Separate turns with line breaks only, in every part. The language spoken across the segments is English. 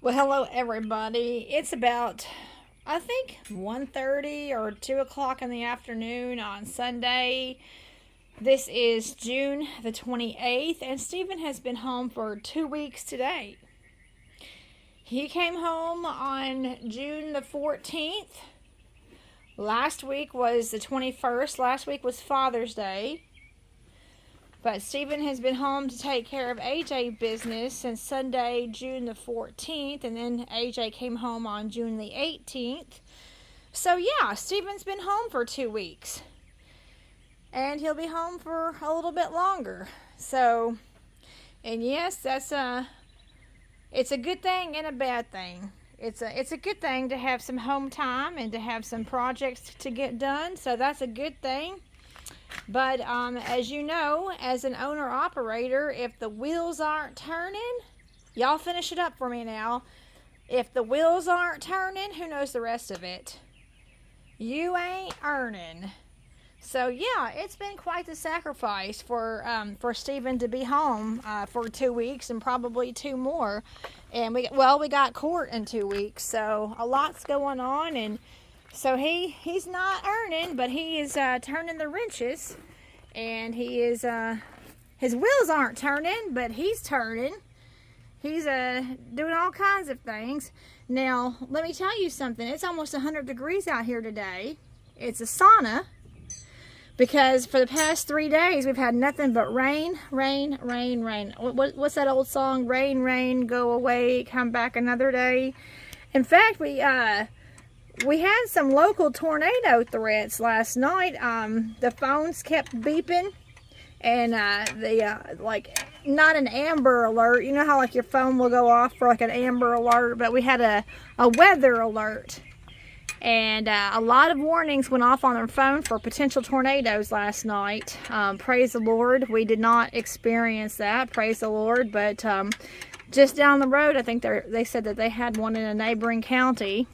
Well, hello everybody. It's about, I think, 1:30 or 2 o'clock in the afternoon on Sunday. This is June the 28th, and Stephen has been home for 2 weeks today. He came home on June the 14th. Last week was the 21st. Last week was Father's Day. But Stephen has been home to take care of AJ business since Sunday, June the 14th, and then AJ came home on June the 18th. So yeah, Stephen's been home for 2 weeks. And he'll be home for a little bit longer. So, and yes, it's a good thing and a bad thing. It's a good thing to have some home time and to have some projects to get done. So that's a good thing. But as you know, as an owner-operator, if the wheels aren't turning, y'all finish it up for me now. If the wheels aren't turning, who knows the rest of it? You ain't earning. So yeah, it's been quite the sacrifice for Stephen to be home for 2 weeks and probably 2 more. And we got court in 2 weeks, so a lot's going on, and so he's not earning, but he is turning the wrenches, and he is his wheels aren't turning, but he's turning. He's doing all kinds of things. Now, let me tell you something. It's almost 100 degrees out here today. It's a sauna because for the past 3 days we've had nothing but rain, rain, rain, rain. What's that old song? Rain, rain, go away, come back another day. In fact, we had some local tornado threats last night. The phones kept beeping, and like, not an amber alert. You know how like your phone will go off for like an amber alert, but we had a weather alert, and a lot of warnings went off on our phone for potential tornadoes last night. Praise the Lord, we did not experience that. Praise the Lord. But just down the road, I think they said that they had one in a neighboring county.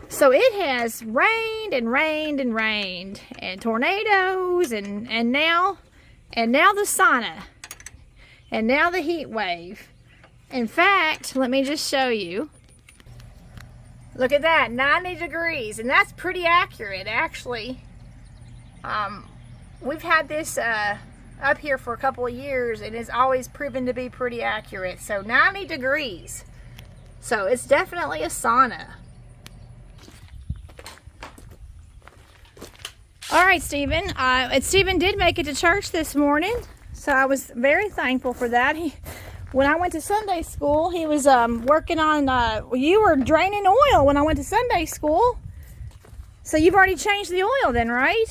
So it has rained and rained and rained, and tornadoes, and now the sauna, and now the heat wave. In fact, let me just show you. Look at that, 90 degrees, and that's pretty accurate, actually. We've had this up here for a couple of years, and it's always proven to be pretty accurate. So 90 degrees. So it's definitely a sauna. All right, Stephen. Stephen did make it to church this morning, so I was very thankful for that. When I went to Sunday school, he was working on, you were draining oil when I went to Sunday school. So you've already changed the oil then, right?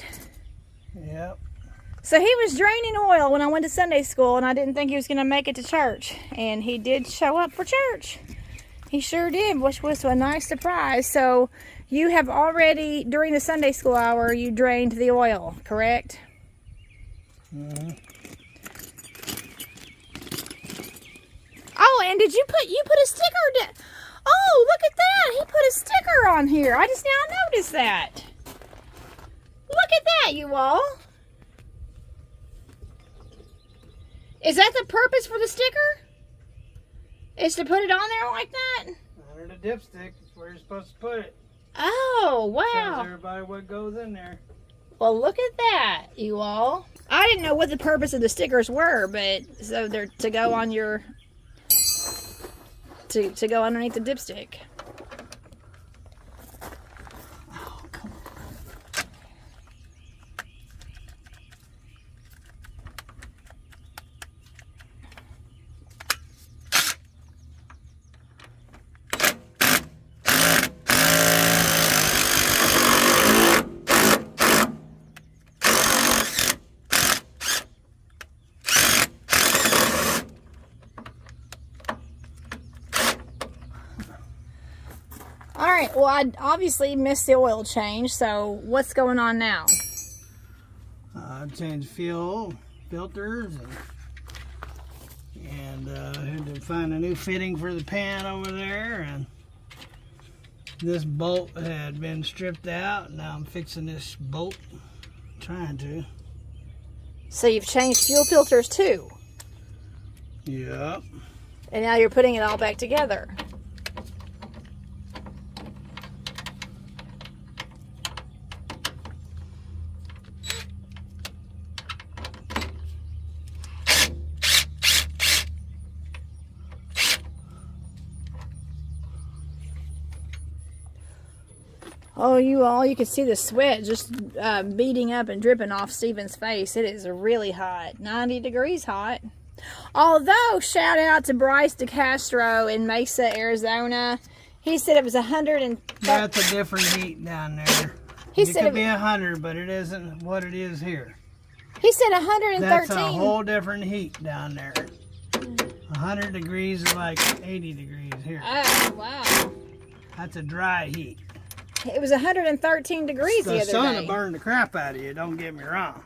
Yep.
So he was draining oil when I went to Sunday school, and I didn't think he was going to make it to church. And he did show up for church. He sure did, which was a nice surprise. So you have already, during the Sunday school hour, you drained the oil, correct?
Mm-hmm.
Oh, and did you put a sticker? Oh, look at that! He put a sticker on here. I just now noticed that. Look at that, you all. Is that the purpose for the sticker? Is to put it on there like that?
Under the dipstick, that's where you're supposed to put it.
Oh, wow.
Shows everybody what goes in there.
Well, look at that, you all. I didn't know what the purpose of the stickers were, but so they're to go on your, to go underneath the dipstick.
Oh, come on.
All right, well, I obviously missed the oil change, so what's going on now?
Changed fuel filters, and had to find a new fitting for the pan over there, and this bolt had been stripped out. Now I'm fixing this bolt, trying to.
So you've changed fuel filters too?
Yep.
And now you're putting it all back together. Oh, you can see the sweat just beating up and dripping off Stephen's face. It is really hot, 90 degrees hot. Although, shout out to Bryce DeCastro in Mesa, Arizona. He said it was 100 and...
That's a different heat down there.
He said
it could be 100, but it isn't what it is here.
He said 113.
That's a whole different heat down there. 100 degrees is like 80 degrees here.
Oh, wow.
That's a dry heat.
It was 113 degrees the other day.
The sun will burn the crap out of you, don't get me wrong.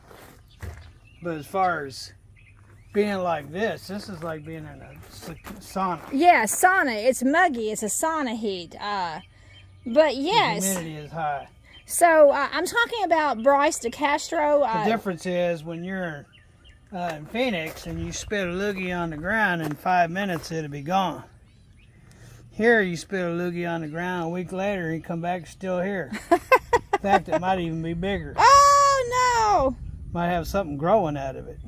But as far as being like this is like being in a sauna.
Yeah, sauna. It's muggy. It's a sauna heat. But yes.
The humidity is high.
So I'm talking about Bryce DeCastro.
The difference is when you're in Phoenix and you spit a loogie on the ground, in 5 minutes it'll be gone. Here you spit a loogie on the ground, a week later you come back still here. In fact, it might even be bigger.
Oh no!
Might have something growing out of it.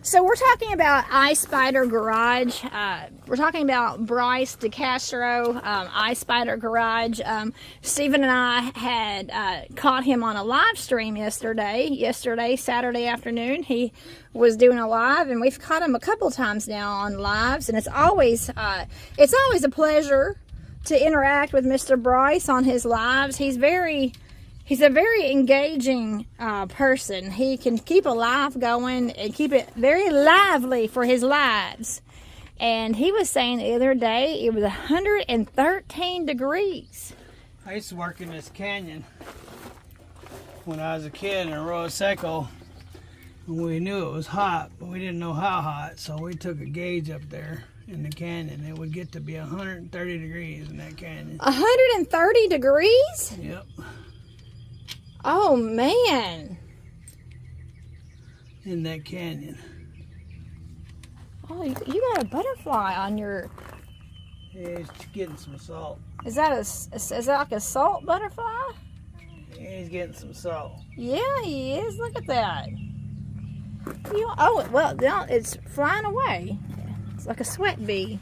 So we're talking about I Spider Garage. We're talking about Bryce DeCastro, I Spider Garage. Stephen and I had caught him on a live stream yesterday, Saturday afternoon. He was doing a live, and we've caught him a couple times now on lives, and it's always a pleasure to interact with Mr. Bryce on his lives. He's a very engaging person. He can keep a live going and keep it very lively for his lives. And he was saying the other day it was 113 degrees.
I used to work in this canyon when I was a kid in Arroyo Seco. We knew it was hot, but we didn't know how hot, so we took a gauge up there in the canyon. It would get to be 130 degrees in that canyon.
130 degrees?
Yep.
Oh, man.
In that canyon.
Oh, you got a butterfly on your...
Yeah, he's getting some salt.
Is that like a salt butterfly?
Yeah, he's getting some salt.
Yeah, he is. Look at that. Well, no, it's flying away. It's like a sweat bee.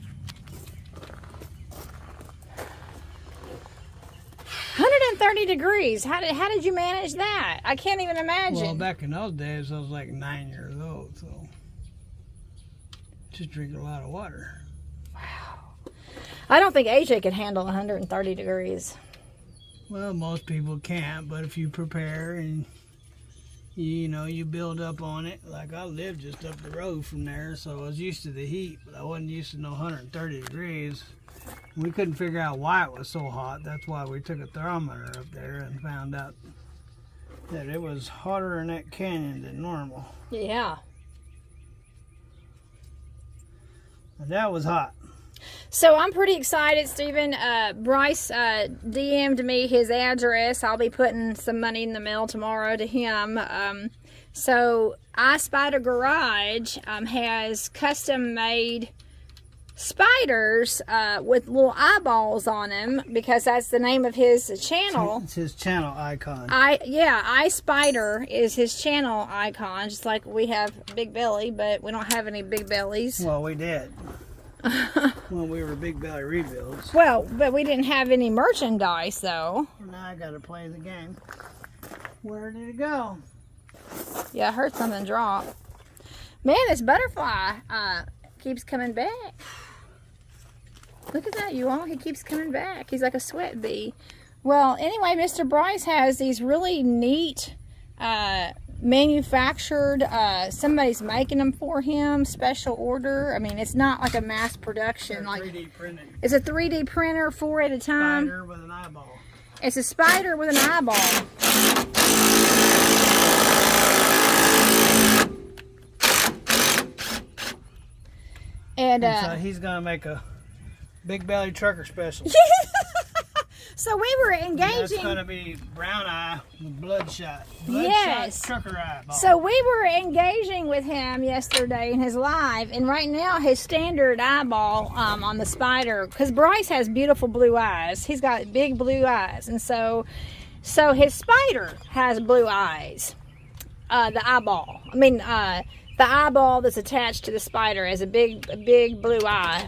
130 degrees. How did you manage that? I can't even imagine.
Well, back in those days, I was like 9 years old, so just drink a lot of water.
Wow. I don't think AJ could handle 130 degrees.
Well, most people can't, but if you prepare and you build up on it. Like I lived just up the road from there, so I was used to the heat, but I wasn't used to no 130 degrees. We couldn't figure out why it was so hot. That's why we took a thermometer up there and found out that it was hotter in that canyon than normal.
Yeah.
And that was hot.
So I'm pretty excited, Stephen. Bryce DM'd me his address. I'll be putting some money in the mail tomorrow to him. So I Spider Garage has custom-made spiders with little eyeballs on them, because that's the name of his channel.
It's his channel icon.
I Spider is his channel icon, just like we have Big Belly, but we don't have any big bellies.
Well, we did. When we were Big Belly Rebuilds.
Well, but we didn't have any merchandise, though.
Now I gotta play the game. Where did it go?
Yeah, I heard something drop. Man, this butterfly keeps coming back. Look at that, you all. He keeps coming back. He's like a sweat bee. Well, anyway, Mr. Bryce has these really neat manufactured, somebody's making them for him, special order. I mean, it's not like a mass production. Like
3D printed.
It's a 3D printer, 4 at a time.
Spider with an eyeball.
It's a spider with an eyeball. And
so he's gonna make a Big Belly Trucker special.
So we were engaging.
That's gonna be brown eye with bloodshot.
Yes.
Trucker eyeball.
So we were engaging with him yesterday in his live, and right now his standard eyeball on the spider, because Bryce has beautiful blue eyes. He's got big blue eyes, and so his spider has blue eyes. The eyeball. I mean, the eyeball that's attached to the spider has a big blue eye.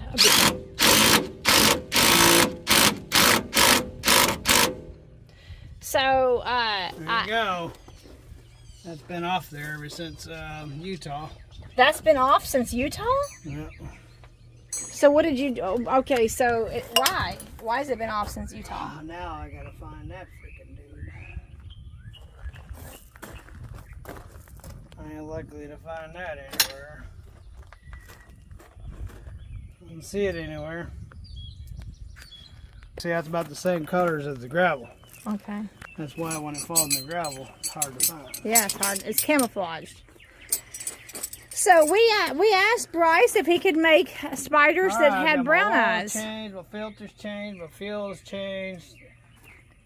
So,
There you go. That's been off there ever since Utah.
That's been off since Utah?
Yeah.
So what did you do? Okay, so why? Why has it been off since Utah?
Now I gotta find that freaking dude. I ain't likely to find that anywhere. I don't see it anywhere. See, that's about the same colors as the gravel.
Okay.
That's why when it falls in the gravel, it's hard to find.
Yeah, it's hard. It's camouflaged. So we asked Bryce if he could make spiders that had brown eyes.
Changed, my filters changed, my fuel's changed.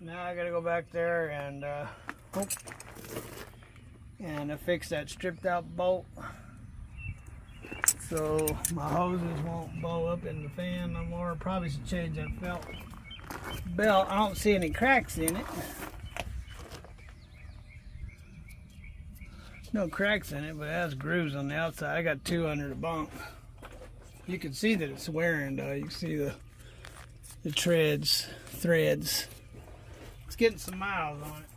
Now I gotta go back there and fix that stripped out bolt, so my hoses won't blow up in the fan no more. Probably should change that belt. I don't see any cracks in it. No cracks in it, but it has grooves on the outside. I got 2 under the bunk. You can see that it's wearing though. You can see the threads. It's getting some miles on it.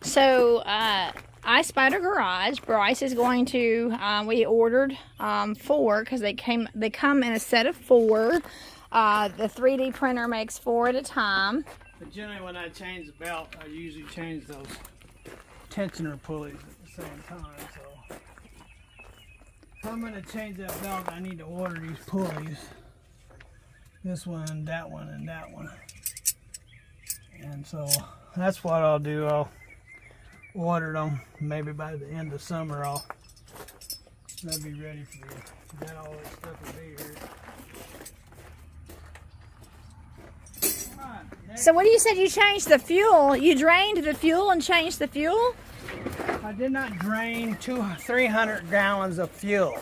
So, I Spider Garage. Bryce is going to. We ordered 4 because they come in a set of 4. The 3D printer makes 4 at a time.
But generally, when I change the belt, I usually change those tensioner pulleys at the same time. So, if I'm going to change that belt, I need to order these pulleys. This one, that one, and that one. And so that's what I'll do. I'll order them. Maybe by the end of summer, they'll be ready for you. Then all this stuff will be here.
So what you said you changed the fuel? You drained the fuel and changed the fuel?
I did not drain 300 gallons of fuel.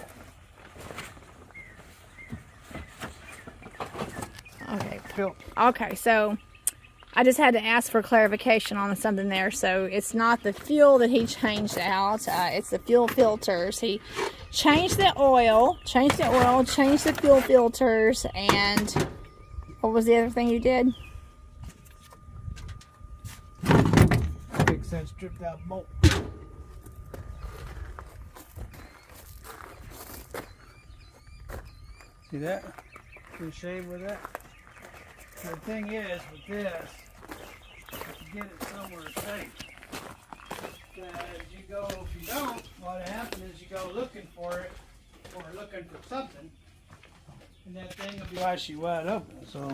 Okay. Okay, so I just had to ask for clarification on something there. So it's not the fuel that he changed out. It's the fuel filters. He changed the oil, changed the fuel filters, and what was the other thing you did?
Fix that stripped out bolt. See that? Can you shave with that? The thing is, with this, to get it somewhere safe, if you don't, what happens is you go looking for it, or looking for something, and that thing will be flashy wide open. So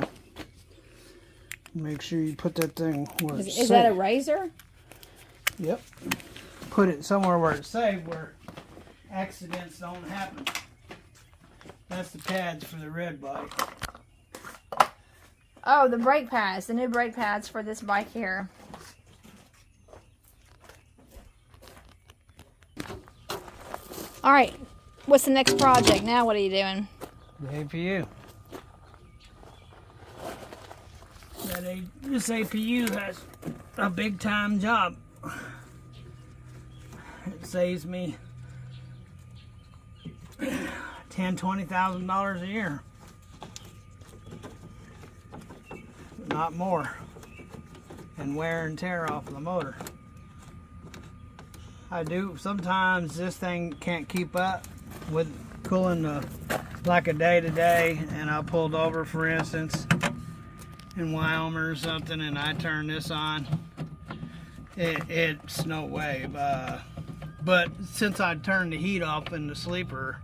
make sure you put that thing where it's safe.
Is that a razor?
Yep. Put it somewhere where it's safe, where accidents don't happen. That's the pads for the red bike.
Oh, the brake pads, the new brake pads for this bike here. All right, what's the next project? Now what are you doing?
The APU. This APU has a big time job. It saves me $10,000-$20,000 a year. Not more. And wear and tear off the motor. I do. Sometimes this thing can't keep up with cooling like a day to day, and I pulled over, for instance, in Wyoming or something, and I turned this on. It's no way. But since I turned the heat off in the sleeper,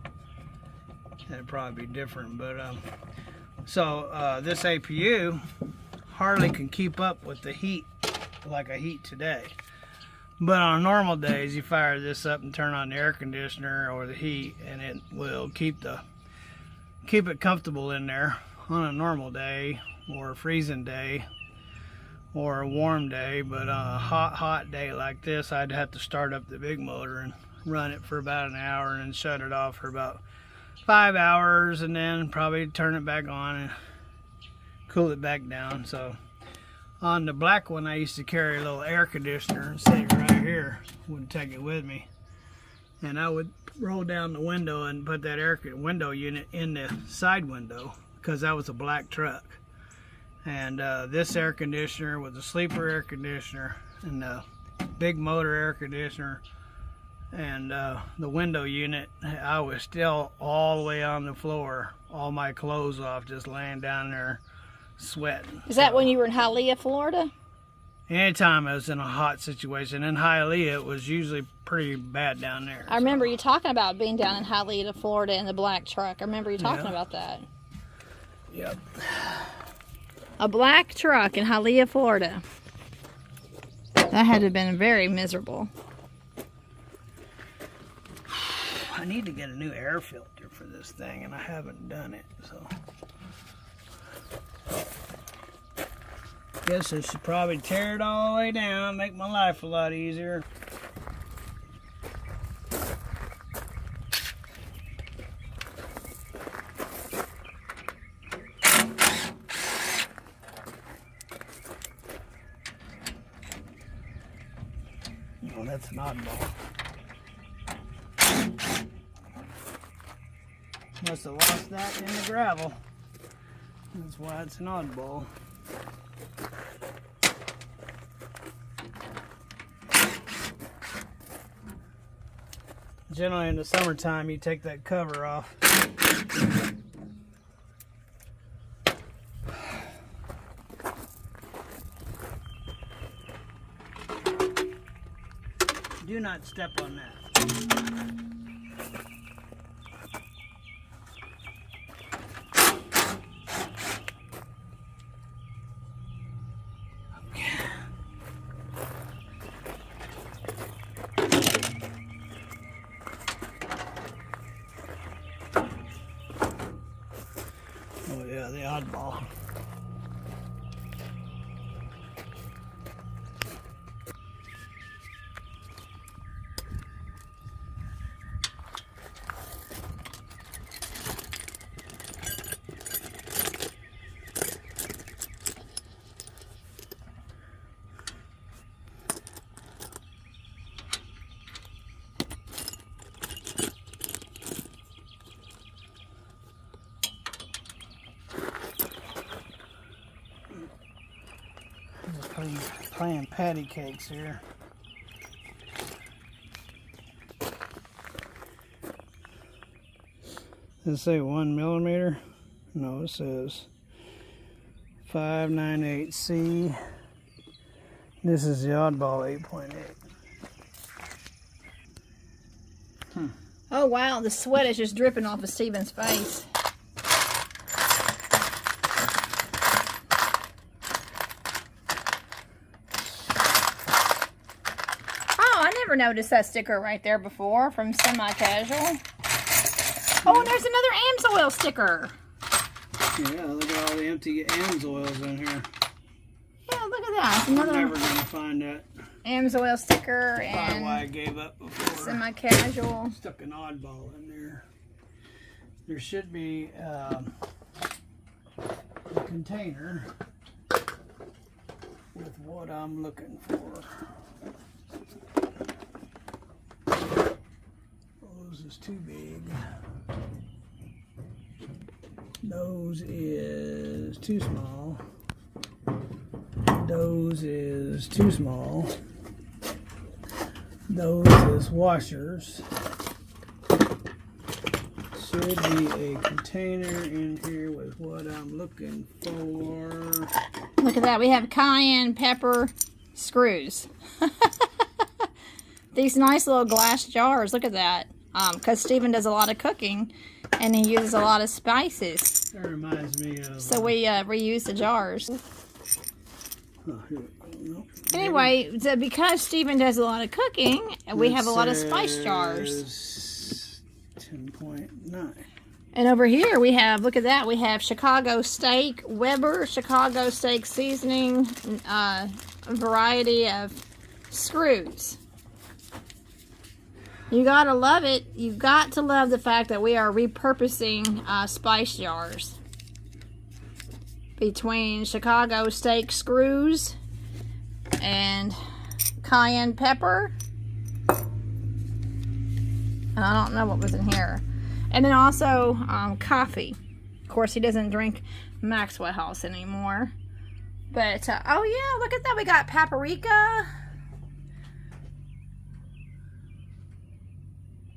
it'd probably be different. But this APU hardly can keep up with the heat like a heat today. But on normal days, you fire this up and turn on the air conditioner or the heat, and it will keep it comfortable in there on a normal day or a freezing day or a warm day. But on a hot day like this, I'd have to start up the big motor and run it for about an hour and then shut it off for about 5 hours, and then probably turn it back on and cool it back down. So on the black one, I used to carry a little air conditioner and sit it right here. Wouldn't take it with me, and I would roll down the window and put that window unit in the side window, because that was a black truck. And this air conditioner was a sleeper air conditioner and a big motor air conditioner. And the window unit, I was still all the way on the floor, all my clothes off, just laying down there sweating.
Is that when you were in Hialeah, Florida?
Anytime I was in a hot situation. In Hialeah, it was usually pretty bad down there.
I remember you talking about being down in Hialeah, Florida in the black truck. I remember you talking about that.
Yep.
A black truck in Hialeah, Florida. That had to have been very miserable.
I need to get a new air filter for this thing, and I haven't done it, so. Guess I should probably tear it all the way down, make my life a lot easier. Oh, that's an oddball. Must have lost that in the gravel. That's why it's an oddball. Generally in the summertime you take that cover off. Do not step on that. Oh yeah, the oddball. Playing patty cakes here. Does it say 1 millimeter? No, it says 598C. This is the oddball 8.8.
Oh wow, the sweat is just dripping off of Steven's face. Never noticed that sticker right there before from Semi-Casual. Oh, and there's another AMSOIL sticker.
Yeah, look at all the empty AMSOILs in here.
Yeah, look at that. It's another
I'm never gonna find that.
AMSOIL sticker.
Probably
and
why I gave up before.
Semi-Casual.
Stuck an oddball in there. There should be a container with what I'm looking for. Those is too big. Nose is too small. Those is too small. Those is washers. Should be a container in here with what I'm looking for.
Look at that. We have cayenne pepper screws. These nice little glass jars. Look at that. Because Steven does a lot of cooking and he uses a lot of spices.
That reminds me of...
So we reuse the jars.
Oh, here we go. Nope.
Anyway, so because Steven does a lot of cooking, we have a lot of spice jars.
10.9.
And over here we have, look at that, we have Chicago steak, Weber Chicago steak seasoning, a variety of screws. You gotta love it. You've got to love the fact that we are repurposing spice jars. Between Chicago steak screws and cayenne pepper. And I don't know what was in here. And then also coffee. Of course, he doesn't drink Maxwell House anymore. But, oh yeah, look at that. We got paprika.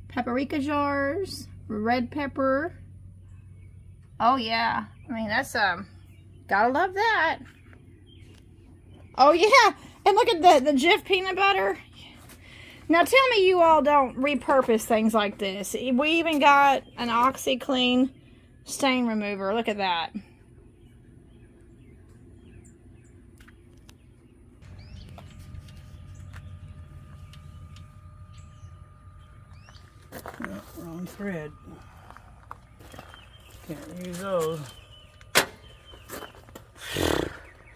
Paprika jars. Red pepper. Oh yeah. I mean, that's, gotta love that. Oh yeah. And look at the Jif peanut butter. Now tell me you all don't repurpose things like this. We even got an OxyClean stain remover. Look at that.
No, wrong thread. Can't use those.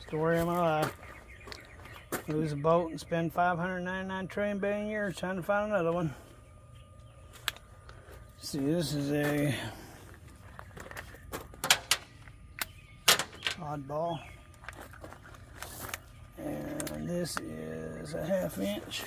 Story of my life. Lose a boat and spend 599 trillion billion years trying to find another one. See, this is a oddball, and this is a 1/2 inch.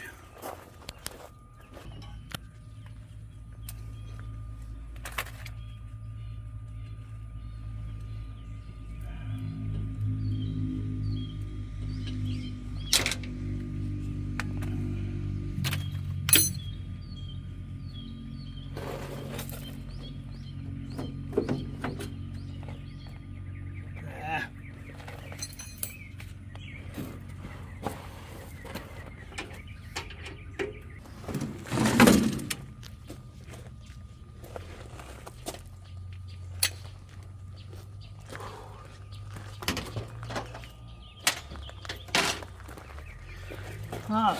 Oh,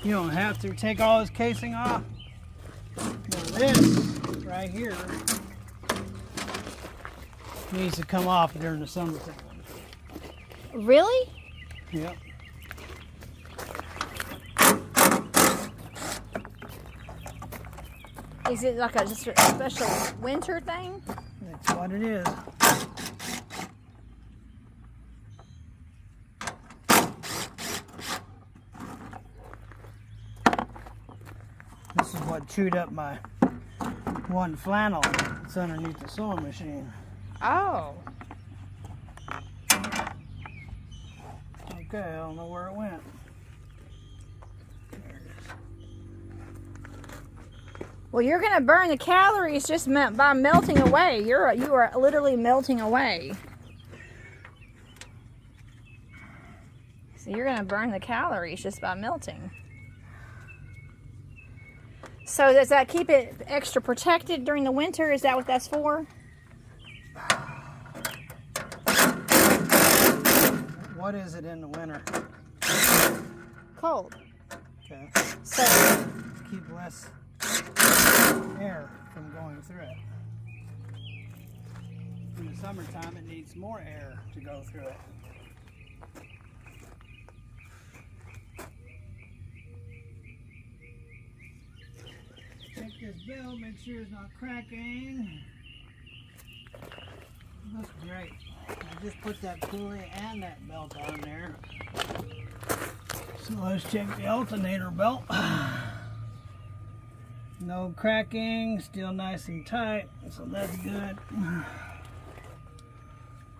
you don't have to take all this casing off. Now this right here needs to come off during the summertime.
Really?
Yep.
Is it like just a special winter thing?
That's what it is. This is what chewed up my one flannel that's underneath the sewing machine.
Oh.
Okay, I don't know where it went. There it is.
Well, you're gonna burn the calories just by melting away. You are literally melting away. So you're gonna burn the calories just by melting. So does that keep it extra protected during the winter? Is that what that's for?
What is it in the winter?
Cold.
Okay.
So
Keep less air from going through it. In the summertime, it needs more air to go through it. Check this belt, make sure it's not cracking. Looks great. I just put that pulley and that belt on there. So let's check the alternator belt. No cracking, still nice and tight, so that's good.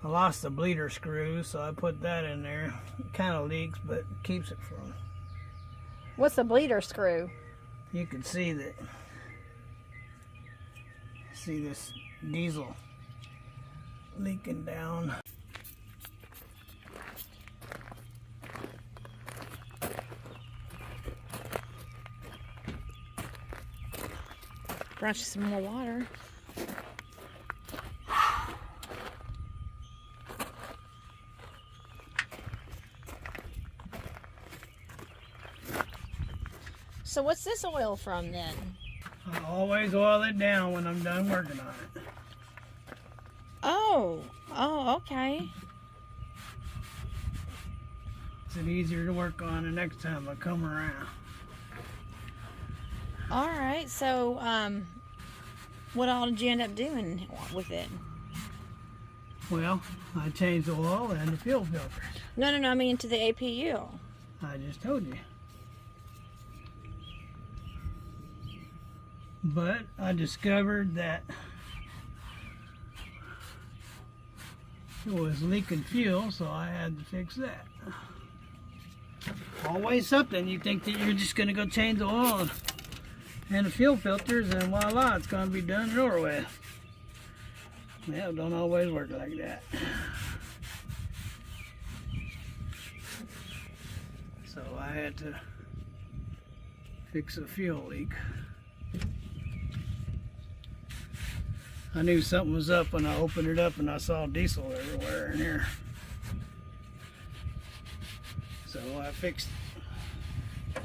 I lost the bleeder screw, so I put that in there. It kind of leaks, but keeps it from.
what's the bleeder screw?
You can see that. See this diesel leaking down.
Brought you some more water. So what's this oil from then?
I always oil it down when I'm done working on it.
Oh, okay.
It's easier to work on the next time I come around.
All right. So, what all did you end up doing with it?
Well, I changed the oil and the fuel filters.
No. I mean to the APU.
I just told you. But I discovered that It was leaking fuel, so I had to fix that. Always something. You think that you're just going to go change the oil and the fuel filters, and voila, it's going to be done and over with. Well, it don't always work like that. So I had to fix a fuel leak. I knew something was up when I opened it up and I saw diesel everywhere in here. So I fixed it.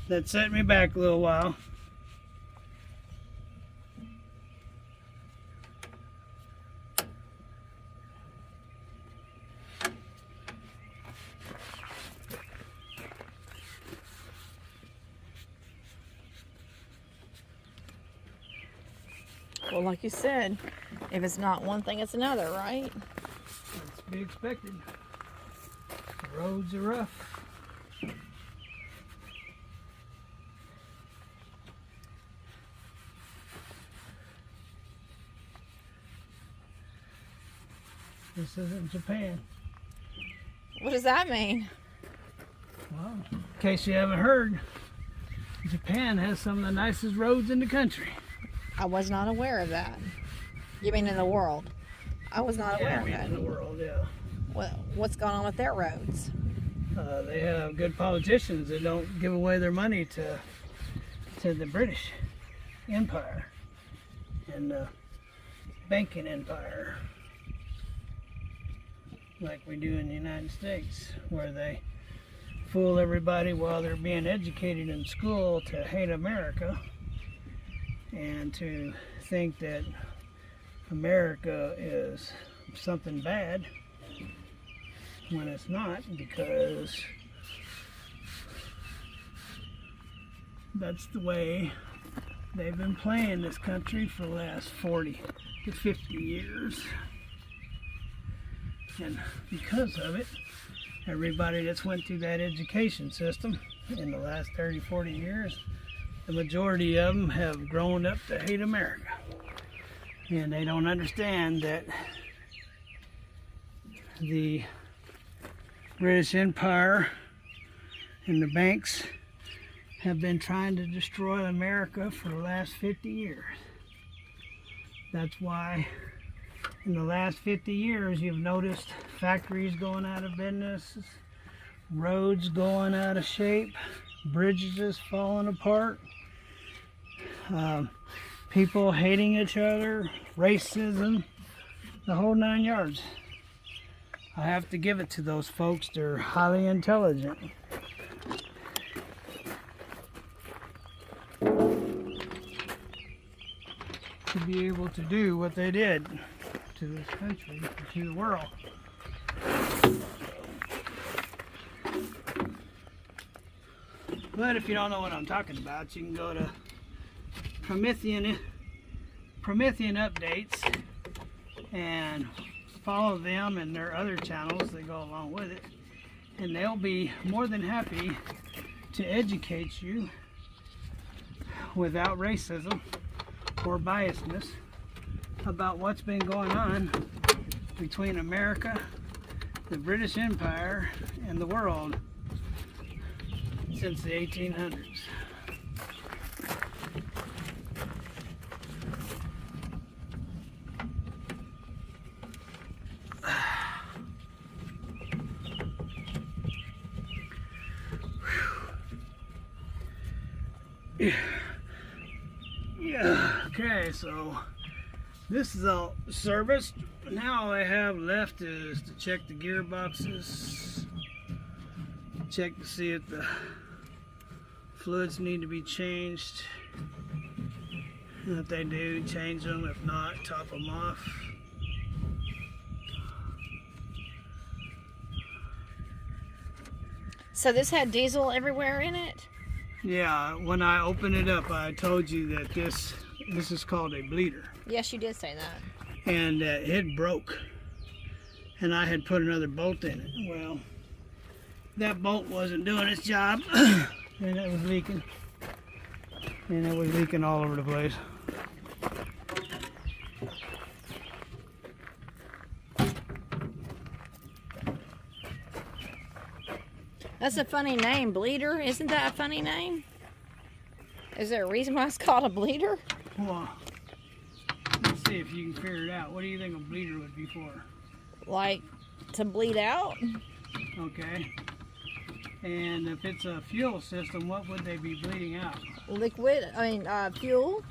That set me back a little while.
Well, like you said, if it's not one thing, it's another, right?
That's to be expected. The roads are rough. This isn't Japan.
What does that mean?
Well, in case you haven't heard, Japan has some of the nicest roads in the country.
I was not aware of that. You mean in the world? I was not aware of that.
In the world, yeah.
What's going on with their roads?
They have good politicians that don't give away their money to the British Empire and the banking empire, like we do in the United States, where they fool everybody while they're being educated in school to hate America and to think that America is something bad when it's not, because that's the way they've been playing this country for the last 40 to 50 years. And because of it, everybody that's went through that education system in the last 30, 40 years, the majority of them have grown up to hate America. And they don't understand that the British Empire and the banks have been trying to destroy America for the last 50 years. That's why in the last 50 years you've noticed factories going out of business, roads going out of shape, bridges falling apart, people hating each other, racism, the whole 9 yards. I have to give it to those folks. They're highly intelligent. To be able to do what they did to this country, to the world. But if you don't know what I'm talking about, you can go to Promethean Updates and follow them and their other channels that go along with it, and they'll be more than happy to educate you without racism or biasness about what's been going on between America, the British Empire, and the world since the 1800s. Yeah, okay, so this is all serviced. Now all I have left is to check the gearboxes, check to see if the fluids need to be changed. And if they do, change them. If not, top them off.
So this had diesel everywhere in it?
Yeah, when I opened it up, I told you that this is called a bleeder.
Yes, you did say that.
And it broke. And I had put another bolt in it. Well, that bolt wasn't doing its job. And it was leaking. And it was leaking all over the place.
That's a funny name, bleeder. Isn't that a funny name? Is there a reason why it's called a bleeder?
Well, let's see if you can figure it out. What do you think a bleeder would be for?
Like to bleed out?
Okay. And if it's a fuel system, what would they be bleeding out?
Liquid, fuel.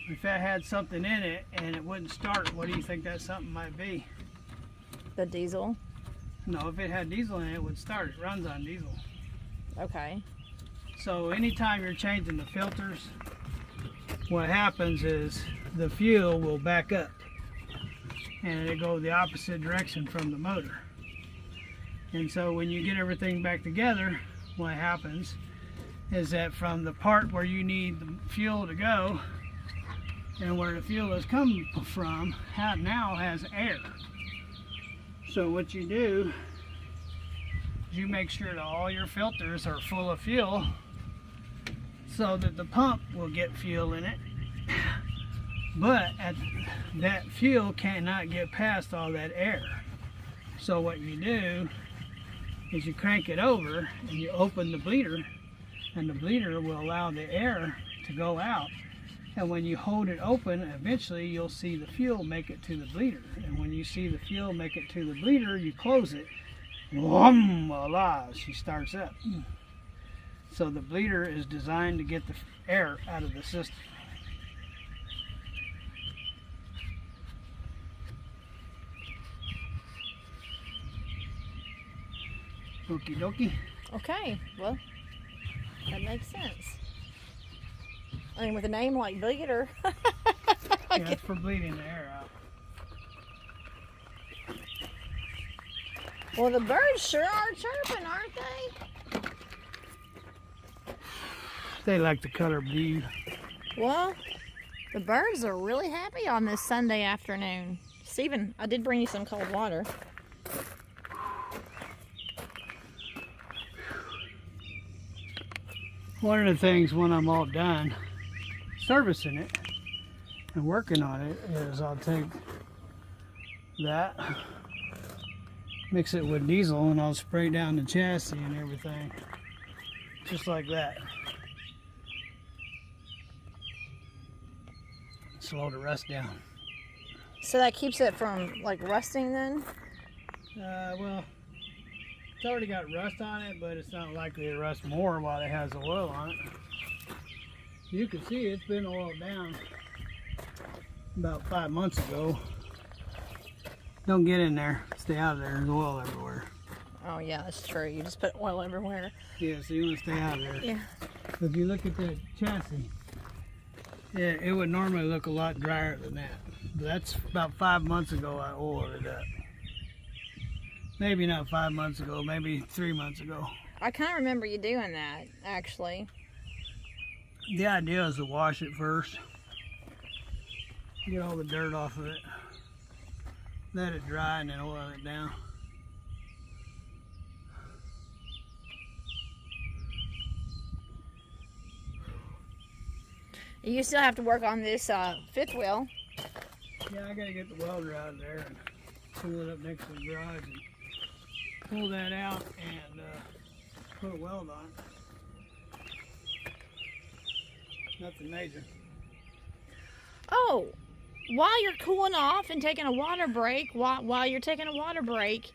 If that had something in it and it wouldn't start, what do you think that something might be?
The diesel.
No, if it had diesel in it, it would start. It runs on diesel.
Okay.
So anytime you're changing the filters, what happens is the fuel will back up and it'll go the opposite direction from the motor. And so when you get everything back together, what happens is that from the part where you need the fuel to go and where the fuel is coming from, now has air. So what you do is you make sure that all your filters are full of fuel so that the pump will get fuel in it. But that fuel cannot get past all that air. So what you do is you crank it over and you open the bleeder, and the bleeder will allow the air to go out. And when you hold it open, eventually you'll see the fuel make it to the bleeder. And when you see the fuel make it to the bleeder, you close it. Voila, she starts up. So the bleeder is designed to get the air out of the system. Okie dokie.
Okay, well, that makes sense. I mean, with a name like Bleeder.
Yeah, that's for bleeding the air out.
Well, the birds sure are chirping, aren't they?
They like the color blue.
Well, the birds are really happy on this Sunday afternoon. Stephen, I did bring you some cold water.
One of the things when I'm all done servicing it and working on it is I'll take that, mix it with diesel, and I'll spray down the chassis and everything, just like that. Slow the rust down.
So that keeps it from like rusting then?
Well, it's already got rust on it, but it's not likely to rust more while it has the oil on it. You can see it's been oiled down about 5 months ago. Don't get in there. Stay out of there. There's oil everywhere.
Oh yeah, that's true. You just put oil everywhere.
Yeah, so you want to stay out of there.
Yeah.
If you look at the chassis, it would normally look a lot drier than that. But that's about 5 months ago I oiled it up. Maybe not 5 months ago, maybe 3 months ago.
I kind of remember you doing that, actually.
The idea is to wash it first. Get all the dirt off of it. Let it dry and then oil it down.
You still have to work on this fifth wheel.
Yeah, I gotta get the welder out of there and pull it up next to the garage and pull that out and put a weld on it. Nothing major.
Oh, while you're cooling off and taking a water break, while you're taking a water break,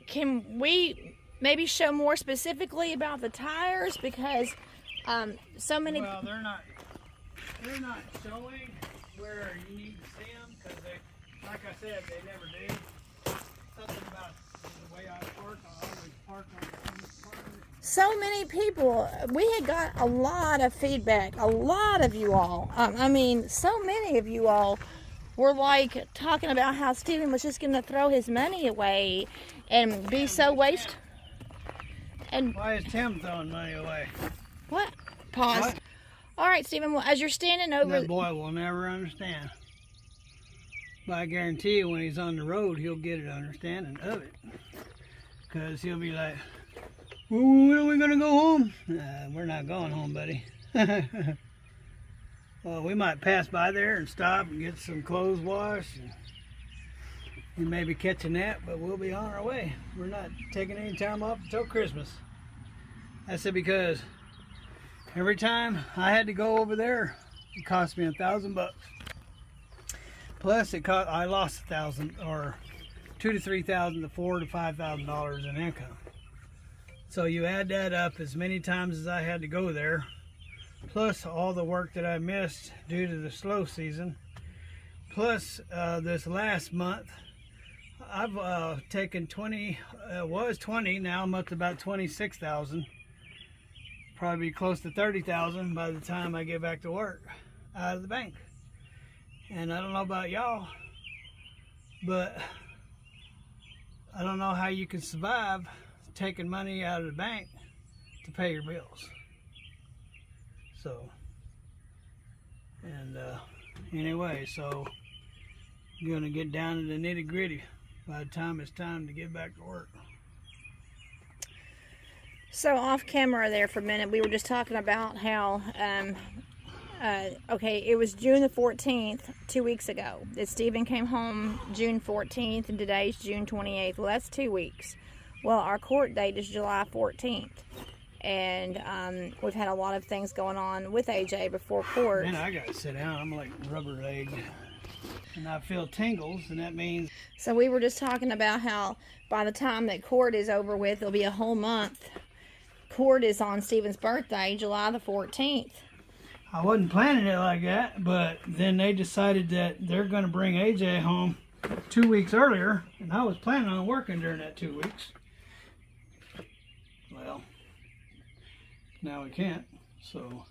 can we maybe show more specifically about the tires? Because so many.
Well, they're not showing where you need to see them because they, like I said, they never do. Something about the way I park, I always park on the corner.
So many people, we had got a lot of feedback, a lot of you all. I mean, so many of you all were like talking about how Stephen was just going to throw his money away and be so waste. And
why is Tim throwing money away?
What? Pause.
What?
All right, Stephen, well, as you're standing over...
That boy will never understand. But I guarantee you when he's on the road, he'll get an understanding of it. Because he'll be like, well, when are we going to go home? We're not going home, buddy. Well, we might pass by there and stop and get some clothes washed. You may be catching that, but we'll be on our way. We're not taking any time off until Christmas. That's it, because every time I had to go over there, it cost me $1,000. Plus, I lost $1,000, or $2,000 to $3,000 to $4,000 to $5,000 in income. So you add that up as many times as I had to go there, plus all the work that I missed due to the slow season, plus this last month, I've taken 20, was 20, now I'm up to about 26,000. Probably close to 30,000 by the time I get back to work out of the bank. And I don't know about y'all, but I don't know how you can survive taking money out of the bank to pay your bills. So, and anyway, so I'm gonna get down to the nitty gritty by the time it's time to get back to work.
So off camera there for a minute, we were just talking about how, okay, it was June the 14th, 2 weeks ago, that Stephen came home June 14th, and today's June 28th. Well, that's 2 weeks. Well, our court date is July 14th, and we've had a lot of things going on with AJ before court.
Man, I gotta sit down. I'm like rubber-legged, and I feel tingles, and that means...
So we were just talking about how by the time that court is over with, it'll be a whole month. Court is on Stephen's birthday, July the 14th.
I wasn't planning it like that, but then they decided that they're going to bring AJ home 2 weeks earlier, and I was planning on working during that 2 weeks. Well, now we can't, so.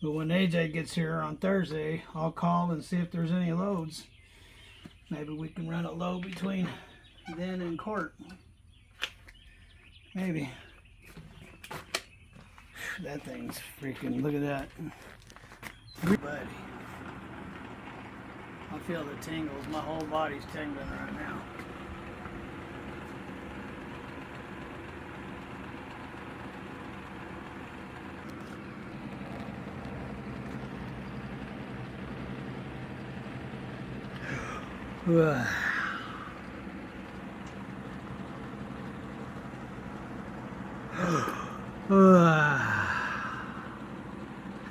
But when AJ gets here on Thursday, I'll call and see if there's any loads. Maybe we can run a load between then and court. Maybe. That thing's freaking, look at that. Buddy. I feel the tingles. My whole body's tingling right now.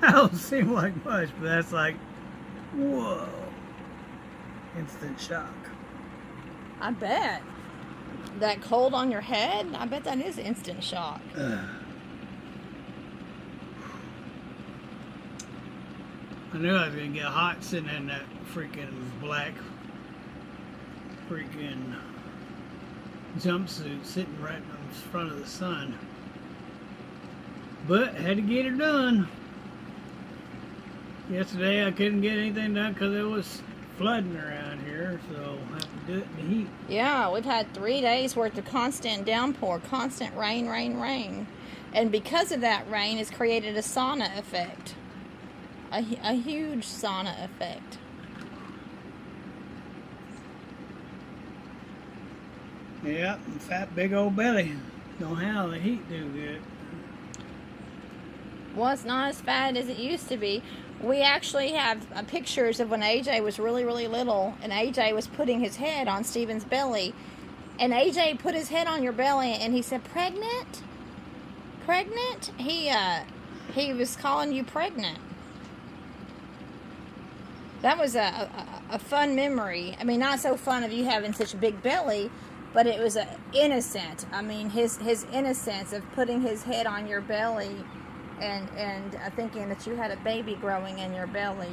That don't seem like much, but that's like, whoa. Instant shock.
I bet. That cold on your head, I bet that is instant shock.
I knew I was going to get hot sitting in that freaking black freaking jumpsuit sitting right in front of the sun. But I had to get it done. Yesterday I couldn't get anything done because it was flooding around here, so I have to do it in the heat.
Yeah, we've had 3 days worth of constant downpour, constant rain, rain, rain. And because of that rain, it's created a sauna effect. A huge sauna effect.
Yeah, fat big old belly. Don't handle the heat too good.
Well, it's not as fat as it used to be. We actually have pictures of when AJ was really, really little, and AJ was putting his head on Stephen's belly. And AJ put his head on your belly, and he said, "Pregnant? Pregnant?" He was calling you pregnant. That was a fun memory. I mean, not so fun of you having such a big belly, but it was innocent. I mean, his innocence of putting his head on your belly and thinking that you had a baby growing in your belly.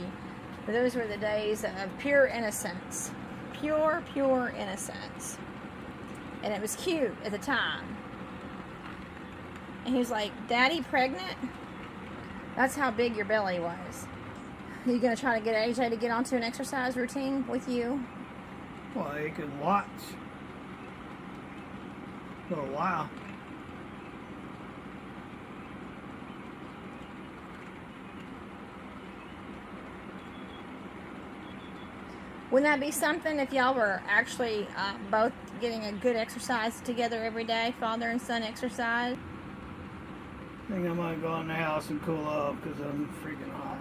But those were the days of pure innocence. Pure, pure innocence. And it was cute at the time. And he was like, "Daddy, pregnant?" That's how big your belly was. Are you going to try to get AJ to get onto an exercise routine with you?
Well, he can watch for a while.
Wouldn't that be something if y'all were actually both getting a good exercise together every day, father and son exercise?
I think I might go in the house and cool off because I'm freaking hot.